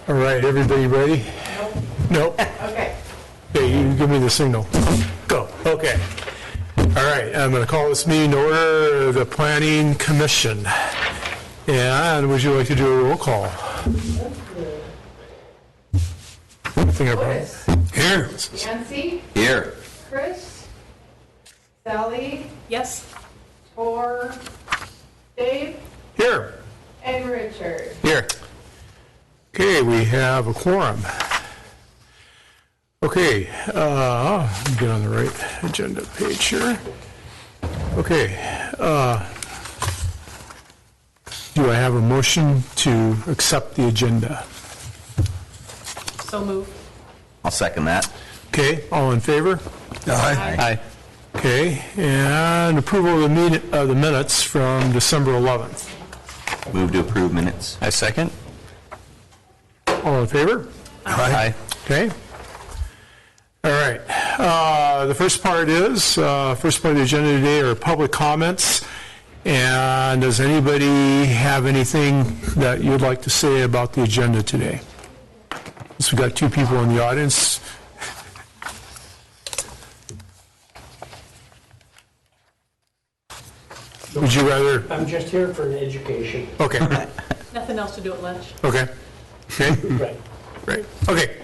All right, everybody ready? Nope. Okay. Okay, you give me the signal. Go. Okay. All right, I'm going to call this meeting to order, the Planning Commission. And would you like to do a roll call? Here. Nancy? Here. Chris? Sally? Yes. Tor? Dave? Here. And Richard? Here. Okay, we have a quorum. Okay, let me get on the right agenda page here. Okay, do I have a motion to accept the agenda? So move. I'll second that. Okay, all in favor? Aye. Okay, and approval of the minutes from December 11th. Move to approve minutes. I second. All in favor? Aye. Okay. All right. The first part of the agenda today are public comments. And does anybody have anything that you'd like to say about the agenda today? So we've got two people in the audience. Would you rather? I'm just here for an education. Okay. Nothing else to do at lunch. Okay. Okay. Right. Right. Okay.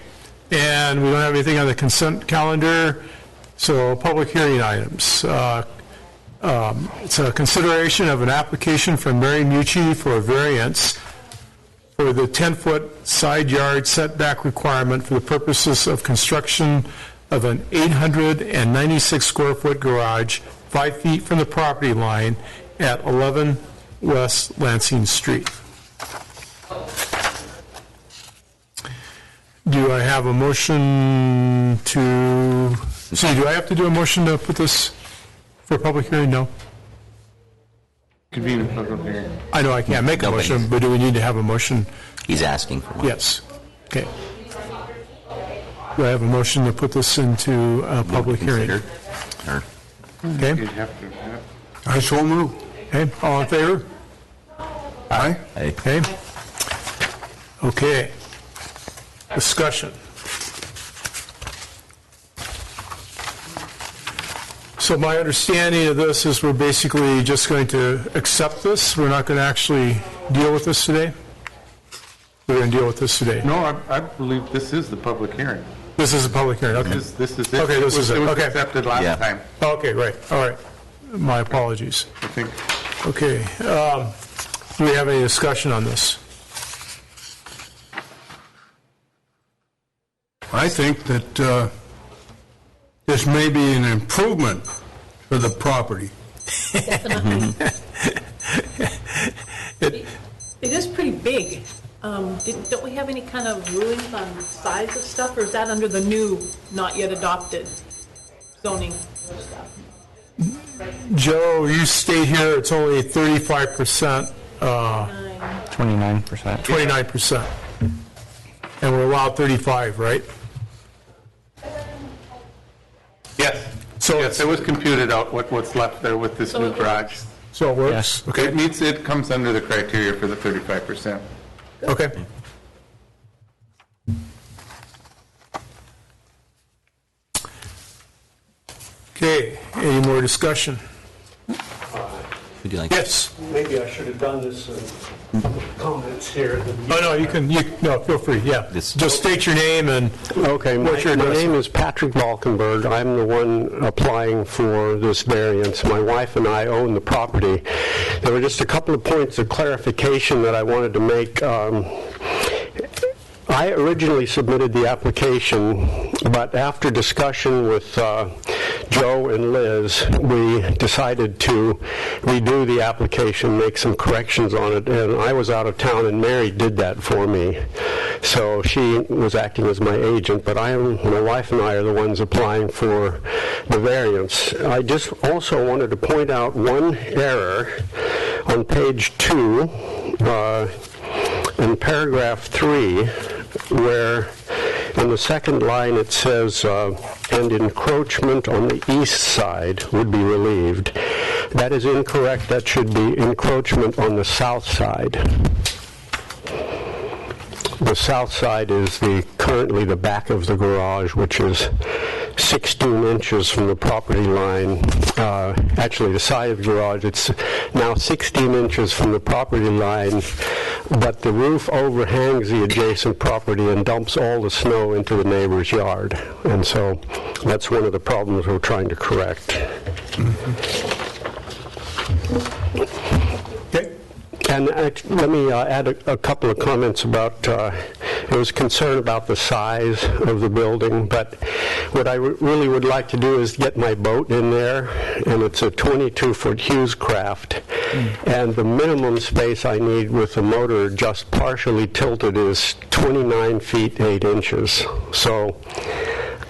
And we don't have anything on the consent calendar, so public hearing items. It's a consideration of an application from Mary Mucci for a variance for the 10-foot side yard setback requirement for the purposes of construction of an 896 square foot garage 5 feet from the property line at 11 West Lansing Street. Do I have a motion to, do I have to do a motion to put this for a public hearing? No? Convene a public hearing. I know I can't make a Nobody's- motion, but do we need to have a motion? He's asking for one. Yes. Okay. Do I have a motion to put this into a public hearing? Considered. Or Okay. You'd have to, I so move. Okay, all in favor? Aye. Aye. Okay. Okay. Discussion. So my understanding of this is we're basically just going to accept this. We're not going to actually deal with this today? We're going to deal with this today. no, I believe this is the public hearing. This is a public hearing, okay. This is it. Okay, this is it. It was Okay. accepted last Yeah. time, Okay, right, all right. My apologies. I think. Okay, do we have any discussion on this? I think that this may be an improvement for the property. It is pretty big. Don't we have any kind of rulings on size of stuff, or is that under the new, not yet adopted zoning stuff? Joe, you state here it's only 35%, 29%. 29%. And we're allowed 35, right? Yes. So Yes, it was computed out what's left there with this So new it garage. So it works? Yes. Okay, It comes under the criteria for the 35%. okay. Okay, any more discussion? Would you like? Yes. Maybe I should have done this in comments here at the beginning. Oh, no, no, feel free, yeah. This- Just state your name and Okay, What's your my address? name is Patrick Valkenberg. I'm the one applying for this variance. My wife and I own the property. There were just a couple of points of clarification that I wanted to make. I originally submitted the application, but after discussion with Joe and Liz, we decided to redo the application, make some corrections on it, and I was out of town, and Mary did that for me. So she was acting as my agent, but my wife and I are the ones applying for the variance. I just also wanted to point out one error on page 2, in paragraph 3, where in the second line it says, and encroachment on the east side would be relieved. That is incorrect. That should be encroachment on the south side. The south side is currently the back of the garage, which is 16 inches from the property line. Actually, the side of the garage, it's now 16 inches from the property line, but the roof overhangs the adjacent property and dumps all the snow into the neighbor's yard. And so that's one of the problems we're trying to correct. Okay. And let me add a couple of comments about, there was concern about the size of the building, but what I really would like to do is get my boat in there, and it's a 22-foot Hughescraft, and the minimum space I need with the motor just partially tilted is 29 feet 8 inches. So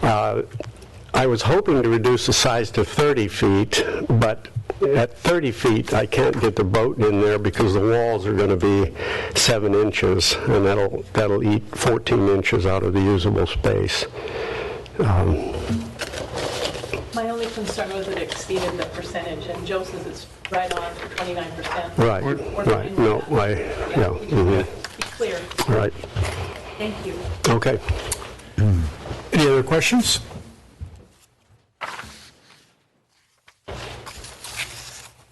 I was hoping to reduce the size to 30 feet, but at 30 feet, I can't get the boat in there because the walls are going to be 7 inches, and that'll eat 14 inches out of the usable space. My only concern was it exceeded the percentage, and Joe says it's right on 29%. Right, We're right. fine with No, that. Be clear. right. Thank you. Okay. Any other questions?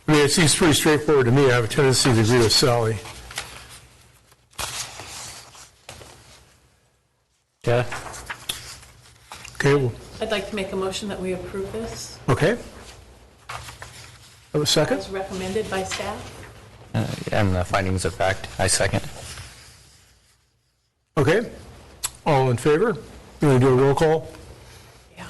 I mean, it seems pretty straightforward to me. I have a tendency to agree with Sally. Yeah. Okay, well, I'd like to make a motion that we approve this okay. Have a second? as recommended by staff. And the findings of fact, I second. Okay. All in favor? You want to do a roll call? Yeah.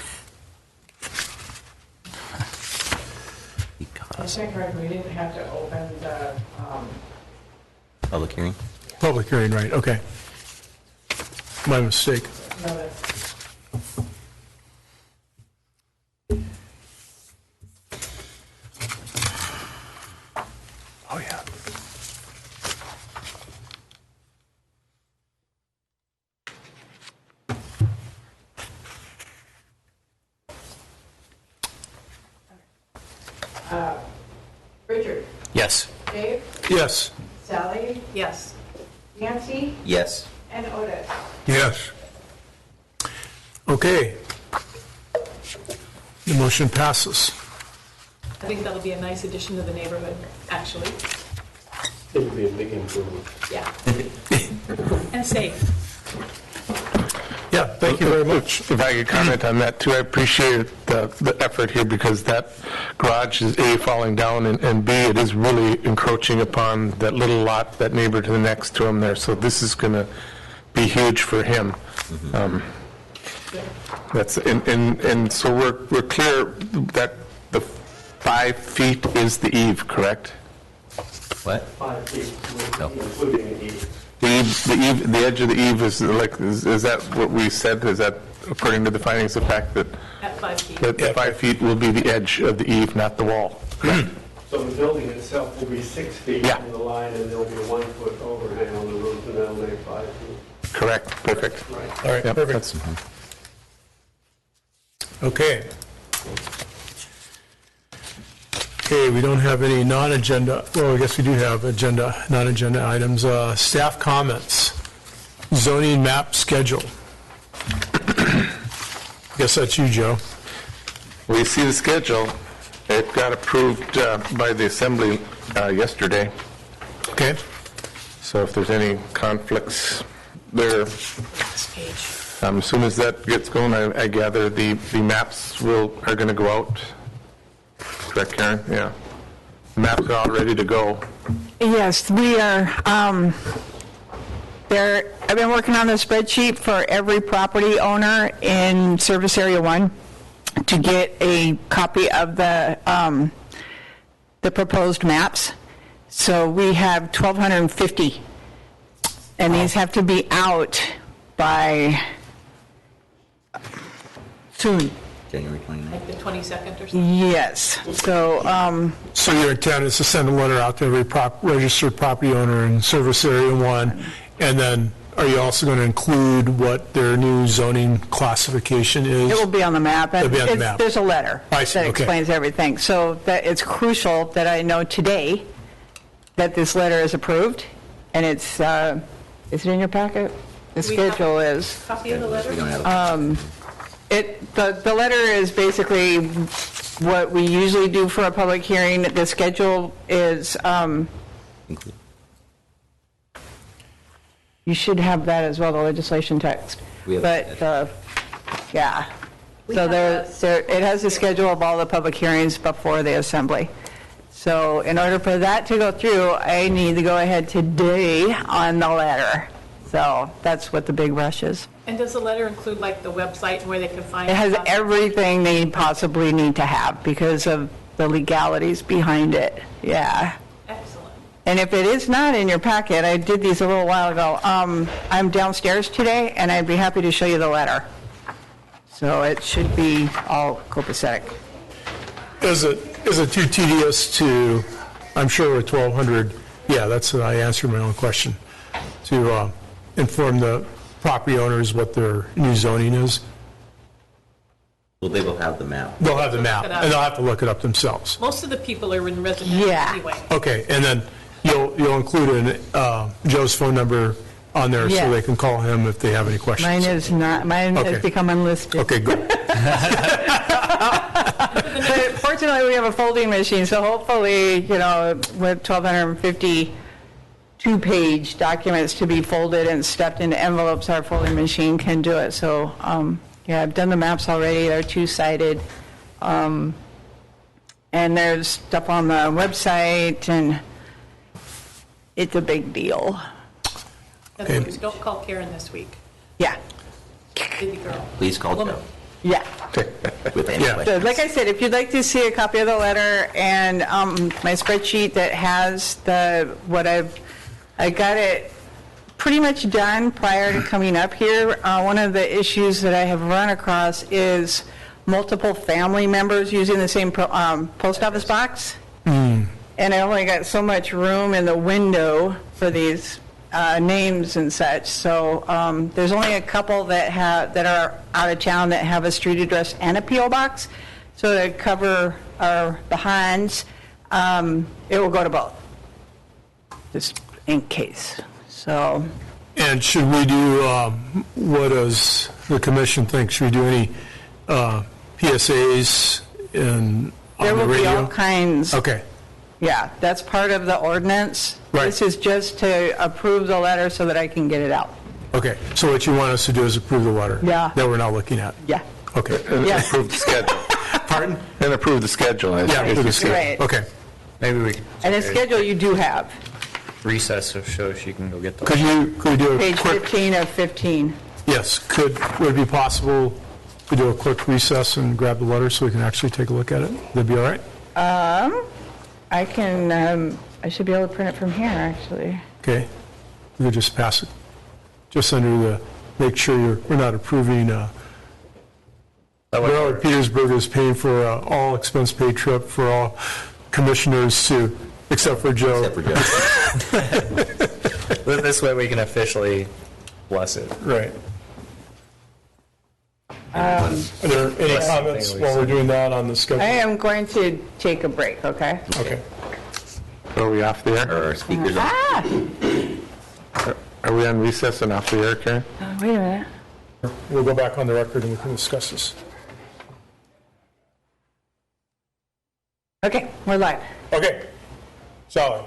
I think we didn't have to open the, Public hearing? Public hearing, right, okay. My mistake. notice. Oh, yeah. Richard, Yes. Dave, Yes. Sally, Yes. Nancy, Yes. and Otis. Yes. Okay. The motion passes. I think that'll be a nice addition to the neighborhood, actually. It'll be a big improvement. Yeah. And safe. Yeah, thank you very much. If I could comment on that too, I appreciate the effort here because that garage is A, falling down, and B, it is really encroaching upon that little lot, that neighbor to the next to him there. So this is going to be huge for him. And so we're clear that the 5 feet is the eave, correct? What? 5 feet, No. including the eaves. The edge of the eave is like, is that what we said? Is that according to the findings of fact that At 5 feet. the 5 feet will be the edge of the eave, not the wall? So the building itself will be 6 feet Yeah. from the line, and there'll be a 1 foot overhang on the roof, and that'll make 5 feet. Correct, perfect. Right. All right, Yep, perfect. that's- Okay. Okay, we don't have any non-agenda, well, I guess we do have non-agenda items. Staff comments, zoning map schedule. Guess that's you, Joe. We see the schedule. It got approved by the assembly yesterday. Okay? So if there's any conflicts there, Next page. as soon as that gets going, I gather the maps are going to go out. Correct, Karen? Yeah. The maps are all ready to go. Yes, we are, I've been working on the spreadsheet for every property owner in Service Area 1 to get a copy of the proposed maps. So we have 1,250, and these have to be out by soon. January 29th. Like the 22nd or something. Yes, so, So your intent is to send a letter out to every registered property owner in Service Area 1, and then are you also going to include what their new zoning classification is? it will be on the map. It'll be on the It's- map. There's a letter I see, that okay. explains everything. So that it's crucial that I know today that this letter is approved, and it's, is it in your packet? The Do we have schedule is. Copy of the letter? We don't have, The letter is basically what we usually do for a public hearing. The schedule is, include. you should have that as well, the legislation text. We have But, that. yeah. We So have it has the schedule of all the public hearings before the assembly. So in order for that to go through, I need to go ahead today on the letter. So that's what the big rush is. And does the letter include like the website and where they can find? It has stuff? everything they possibly need to have because of the legalities behind it. Yeah. Excellent. And if it is not in your packet, I did these a little while ago. I'm downstairs today, and I'd be happy to show you the letter. So it should be all copacetic. Is it too tedious to, I'm sure with 1,200, yeah, I answered my own question, to inform the property owners what their new zoning is? Well, they will have the map. They'll have the map, Look it up. and they'll have to look it up themselves. Most of the people are in residential Yeah. anyway. Okay, and then you'll include Joe's phone number on there Yeah. so they can call him if they have any questions. Mine is not, mine has Okay. become unlisted. Okay, good. But fortunately, we have a folding machine, so hopefully, with 1,252-page documents to be folded and stuffed into envelopes, our folding machine can do it. So, yeah, I've done the maps already. They're two-sided. And there's stuff on the website, and it's a big deal. In other words, don't call Karen this week, Yeah, baby girl. Please call Woman. Joe yeah. with any Yeah. questions. So, like I said, if you'd like to see a copy of the letter and my spreadsheet that has I got it pretty much done prior to coming up here. One of the issues that I have run across is multiple family members using the same post office box. And I only got so much room in the window for these names and such. So there's only a couple that are out of town that have a street address and a P.O. box. So to cover our behinds, it will go to both, just in case. So And should we do, what does the commission think? Should we do any PSAs on there the will be all radio? kinds. Okay, Yeah, that's part of the ordinance. Right. This is just to approve the letter so that I can get it out. okay. So what you want us to do is approve the letter? Yeah. That we're not looking at? Yeah. Okay. And Yeah. approve the schedule. Pardon? And approve the schedule. Yeah, approve the Right. schedule. Okay. Maybe we can And the schedule you do have, recess so she can go get the. Could we do a page quick, 15 of 15. yes, would it be possible to do a quick recess and grab the letter so we can actually take a look at it? That'd be all right? I can, I should be able to print it from here, actually. Okay. We could just pass it, just under make sure we're not approving, Railroad Petersburg is paying for all expense paid trip for all commissioners to, except for Joe. Except for Joe. This way we can officially bless it. Right. Are there any comments while we're doing that on the I schedule? am going to take a break, okay? Okay. Are we off the air? Are our speakers on? Ah, Are we on recess and off the air, Karen? wait a minute. We'll go back on the record and we can discuss this. Okay, we're live. Okay. Sally?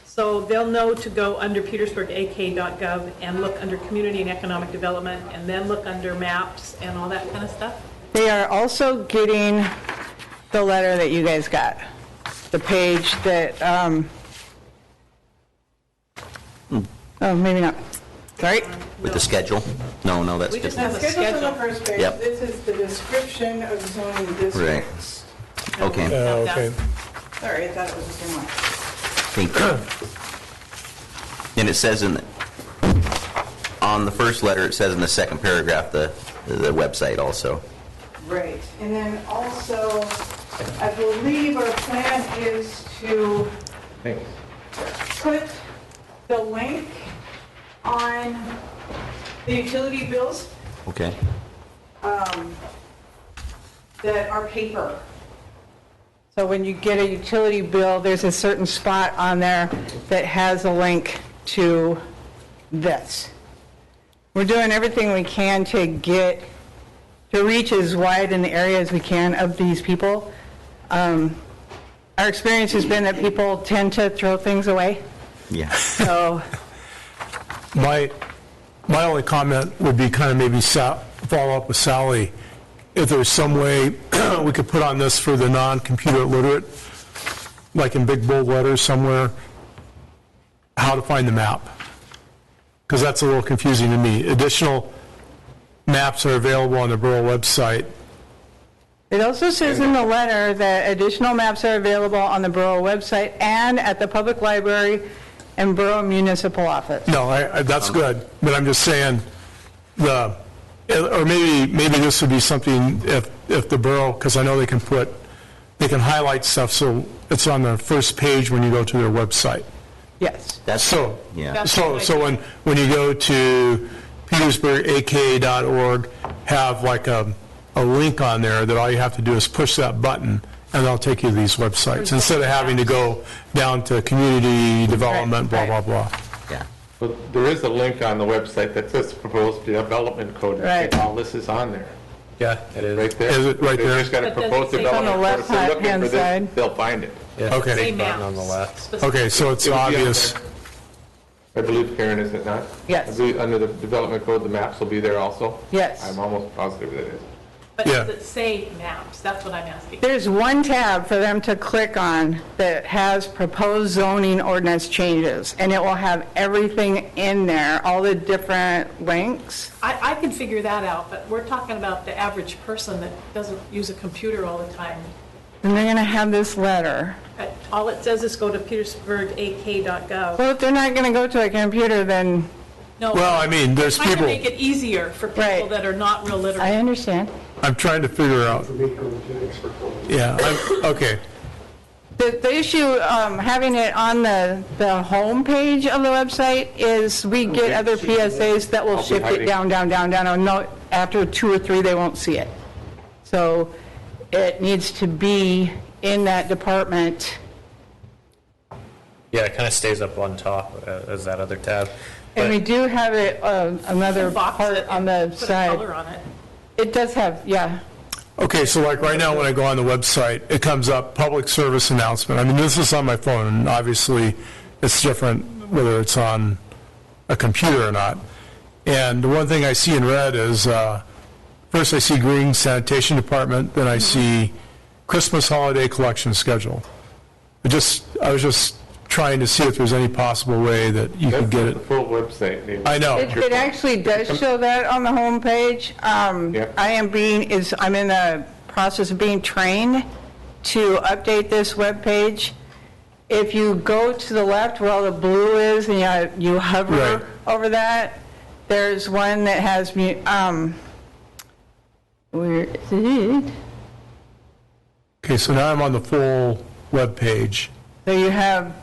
So they'll know to go under petersburgak.gov and look under community and economic development, and then look under maps and all that kind of stuff? They are also getting the letter that you guys got, the page that, oh, maybe not. Sorry? With the schedule? No, that's We just good. have a Schedule's on the schedule. first page. Yep. This is the description of zoning districts. Okay, Okay. Sorry, I thought it was the same one. thank you. And it says on the first letter, it says in the second paragraph, the website also. Right, and then also, I believe our plan is to put the link on the utility bills Okay. that are paper. So when you get a utility bill, there's a certain spot on there that has a link to this. we're doing everything we can to reach as wide in the area as we can of these people. Our experience has been that people tend to throw things away, Yeah. so, My only comment would be kind of maybe follow up with Sally. If there's some way we could put on this for the non-computer literate, like in big bold letters somewhere, how to find the map. Because that's a little confusing to me. Additional maps are available on the borough website. it also says in the letter that additional maps are available on the borough website and at the public library and borough municipal office. No, that's good, but I'm just saying, or maybe this would be something if the borough, because I know they can highlight stuff so it's on the first page when you go to their website. Yes. So, Yeah. so when you go to petersburgak.org, have like a link on there that all you have to do is push that button, and they'll take you to these websites, instead of having to go down to community development, blah, blah, blah. Yeah. But there is a link on the website that says proposed development code. Right. All this is on there, Yeah, it is. right there. Is it right They there? just got a But does it proposed say- It's on development the code. If they're looking left-hand for this, side. they'll find it. Yeah, Okay. Say button maps. on the left. specific. Okay, so it's It would be on obvious. there. I believe, Karen, is it not? Yes. I believe under the development code, the maps will be there also? Yes. I'm almost positive that is. But Yeah. does it say maps? That's what I'm asking. There's one tab for them to click on that has proposed zoning ordinance changes, and it will have everything in there, all the different links. I can figure that out, but we're talking about the average person that doesn't use a computer all the time. And they're going to have this letter. All it says is go to petersburgak.gov. Well, if they're not going to go to a computer, then No. Well, I mean, there's Trying to people, make it easier for people Right. that are not real I literate. understand. I'm trying to figure out. Yeah, okay. The issue, having it on the home page of the website is we get other PSAs that will I'll be shift it hiding. down, and no, after 2 or 3, they won't see it. So it needs to be in that department. Yeah, it kind of stays up on top as that other tab. And we do have it, another Box part it on and the put a side. color on it. It does have, yeah. Okay, so like right now when I go on the website, it comes up, public service announcement. I mean, this is on my phone, and obviously it's different whether it's on a computer or not. And the one thing I see in red is, first I see Green Sanitation Department, then I see Christmas holiday collection schedule. I was just trying to see if there's any possible way that you could That's get not it. the full website. David. I know. It actually does show that on the homepage. Yeah. I'm in the process of being trained to update this webpage. If you go to the left where all the blue is and you hover Right. over that, there's one that has, where is it? Okay, so now I'm on the full webpage. So you have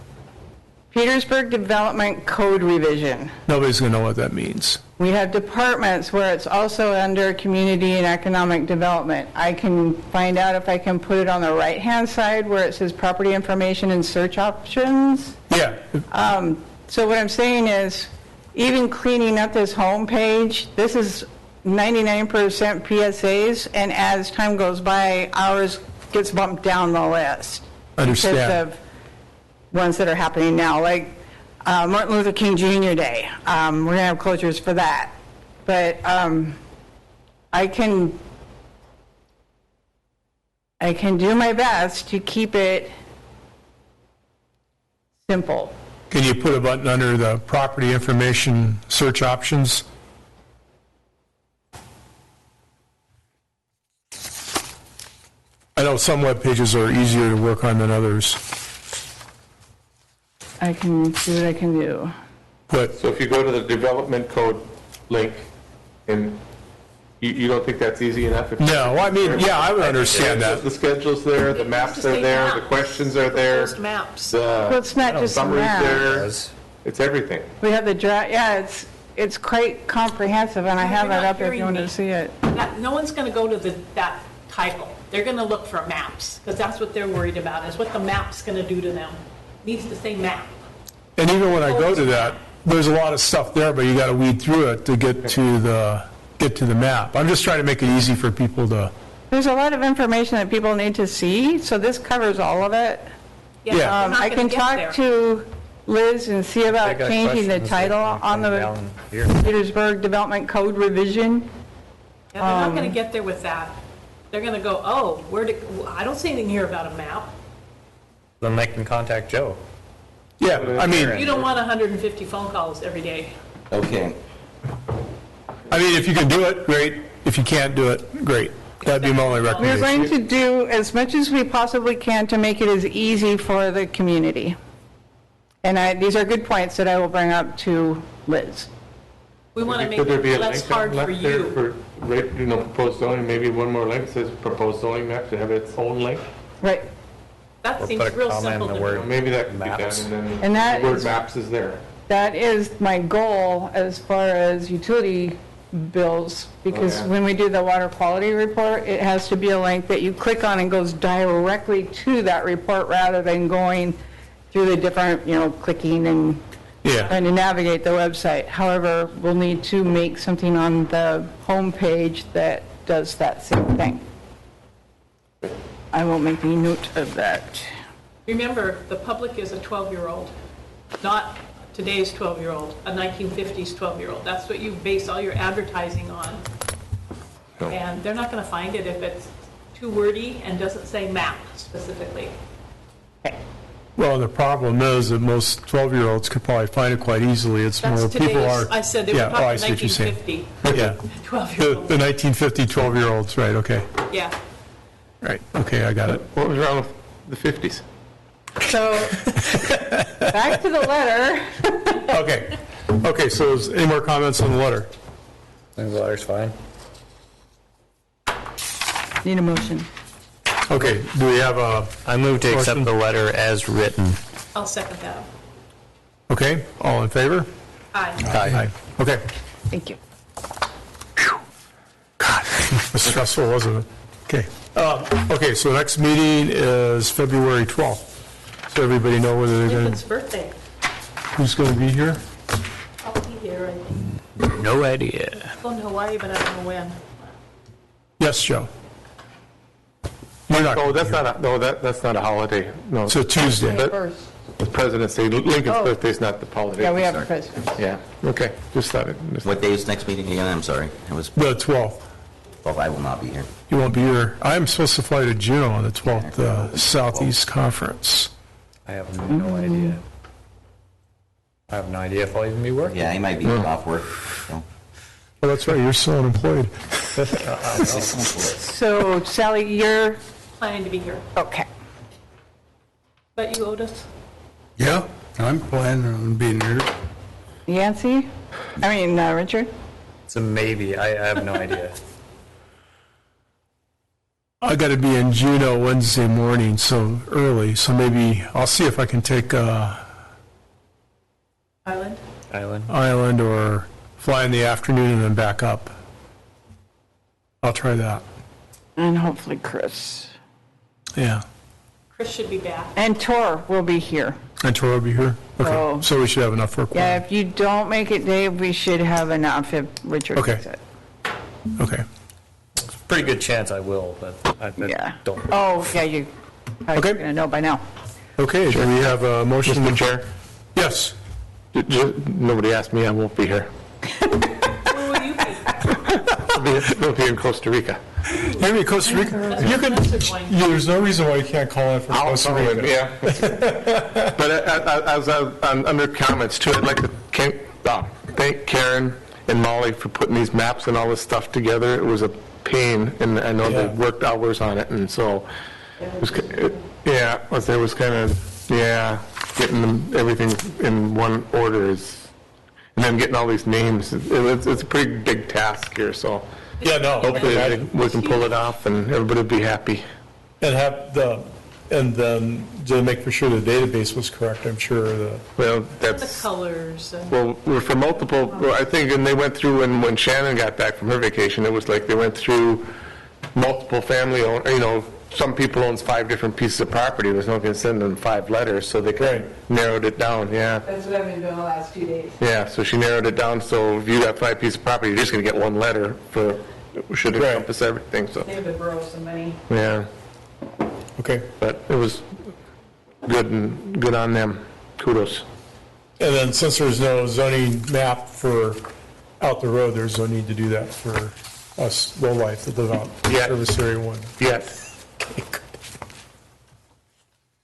Petersburg Development Code Revision. Nobody's going to know what that means. We have departments where it's also under community and economic development. I can find out if I can put it on the right-hand side where it says property information and search options. Yeah, So what I'm saying is, even cleaning up this homepage, this is 99% PSAs, and as time goes by, ours gets bumped down the list. Understand. Because of ones that are happening now, like Martin Luther King Jr. Day. We're going to have closures for that. But I can do my best to keep it simple. can you put a button under the property information search options? I know some web pages are easier to work on than others, I can see what I can do. but So if you go to the development code link, and you don't think that's easy enough? If- no, I mean, yeah, I would understand The that. schedule's there, the It maps used to are say there, the maps. questions are there, Post maps. Well, it's not just the summary's map. there, it's everything. We have the draft, yeah, it's quite comprehensive, and I have You're it not up if you hearing want me. to see it. No one's going to go to that title. They're going to look for maps, because that's what they're worried about, is what the map's going to do to them. Needs to say map. And even when I go to that, there's a lot of stuff there, but you got to weed through it to get to the map. I'm just trying to make it easy for people to, There's a lot of information that people need to see, so this covers all of it. Yeah. they're not I gonna can get talk there. to Liz and see They about got changing the questions, title they can on come the down here. Petersburg Development Code revision. Yeah, they're not going to get there with that. They're going to go, oh, I don't see anything here about a map. Then they can contact Joe. yeah, I You mean, don't want 150 phone calls every day. Okay. if you can do it, great. If you can't do it, great. That'd be my only We're recommendation. going to do as much as we possibly can to make it as easy for the community. And these are good points that I will bring up to Liz. We want to make Could there be a it less link hard for left there you. for, right, proposed zoning, maybe one more link, says proposed zoning map, to have its own link? Right. That Or seems put a real comment simple in to the me. word. Maybe that could be done, Maps. and then And that the word is- maps is there. That is my goal as far as utility bills, because Oh, yeah. when we do the water quality report, it has to be a link that you click on and goes directly to that report rather than going through the different, clicking and Yeah, trying to navigate the website. However, we'll need to make something on the homepage that does that same thing. I will make a note of that. Remember, the public is a 12-year-old, not today's 12-year-old, a 1950s 12-year-old. That's what you base all your advertising on. And they're not going to find it if it's too wordy and doesn't say map specifically. well, the problem is that most 12-year-olds could probably find it quite easily. It's That's more people today's, are. I said they were Yeah, oh, I talking see what you're saying. 1950, Yeah, 12-year-olds. the 1950 12-year-olds, right, okay. Yeah. Right, okay, I got it. What was wrong with the 50s? So, back to the letter. Okay, so is any more comments on the letter? I think the letter's fine. Need a motion. Okay, do we have a, I move to accept Motion. the letter as written. I'll second that. okay, all in favor? Aye. Aye. Okay. Thank you. God, it was stressful, wasn't it? Okay. Okay, so next meeting is February 12th. So everybody know whether they're going Lincoln's to, birthday. who's going to be here? I'll be here, I think. No idea. I'll in Hawaii, but I don't know when. Yes, Joe. You're not. Oh, that's not, that's not a holiday, no. It's a Tuesday. First. It's President's Day, Lincoln's Oh. birthday's not the holiday. Yeah, we have a Sorry. president. Yeah, okay, just thought it. What day is next meeting again? I'm sorry. It was, The 12th. well, I will not be here. You won't be here. I'm supposed to fly to Juneau on the 12th, the Southeast Conference. I have no idea. I have no idea if I'll even be working. Yeah, he might be off work, so. Oh, that's right, you're still unemployed. So Sally, you're, Planning to be here. okay. But you, Otis? Yeah, I'm planning on being here. Yancy? Richard? It's a maybe. I have no idea. I got to be in Juneau Wednesday morning, so early, so maybe I'll see if I can take Island? Island. Island or fly in the afternoon and then back up. I'll try that. And hopefully Chris. Yeah. Chris should be back. And Tor will be here. And Tor will be here? Okay, Oh. so we should have enough for a Yeah, quorum. if you don't make it, Dave, we should have enough if Richard Okay. makes it. Okay. Pretty good chance I will, but I Yeah. don't. Oh, yeah, you probably Okay. going to know by now. Okay, do we have a motion? Mr. Chair, Yes. nobody asked me, I won't be here. Where will you be? We'll be in Costa Rica. You're in Costa Rica? You can, there's no reason why you can't call in from Costa Rica. Yeah. But as under comments too, I'd like to thank Karen and Molly for putting these maps and all this stuff together. It was a pain, and I know they Yeah. worked hours on it, and so, it was kind of, getting everything in one order is, and then getting all these names, it's a pretty big task here, so Yeah, no. hopefully we can pull it off and everybody will be happy. And have and then to make for sure the database was correct, I'm sure Well, The that's, colors and... well, we're for multiple, well, I think, and they went through, and when Shannon got back from her vacation, it was like they went through multiple family, some people owns 5 different pieces of property, there's no going to send them 5 letters, so they kind of narrowed it down, yeah. That's what I've been doing the last 2 days. Yeah, so she narrowed it down, so if you got 5 pieces of property, you're just going to get 1 letter for, should encompass everything, so, Give the borough some money. yeah. Okay. But it was good and good on them. Kudos. And then since there's no zoning map for out the road, there's no need to do that for us low-life that live out Yeah. Service Area 1. Yes.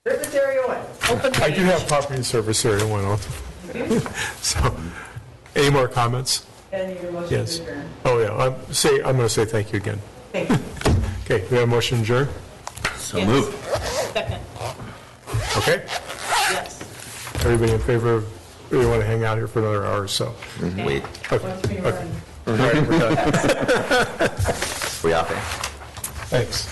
Service Area 1. I do have property in Service Area 1 also. So, any more comments? And your motion Yes. to adjourn. Oh, yeah, I'm going to say thank you again. Thank you. Okay, we have a motion to adjourn? So move. Second, Okay? yes. Everybody in favor of, we want to hang out here for another hour or so? Wait, Once we run. All right, we're done. we off there? Thanks.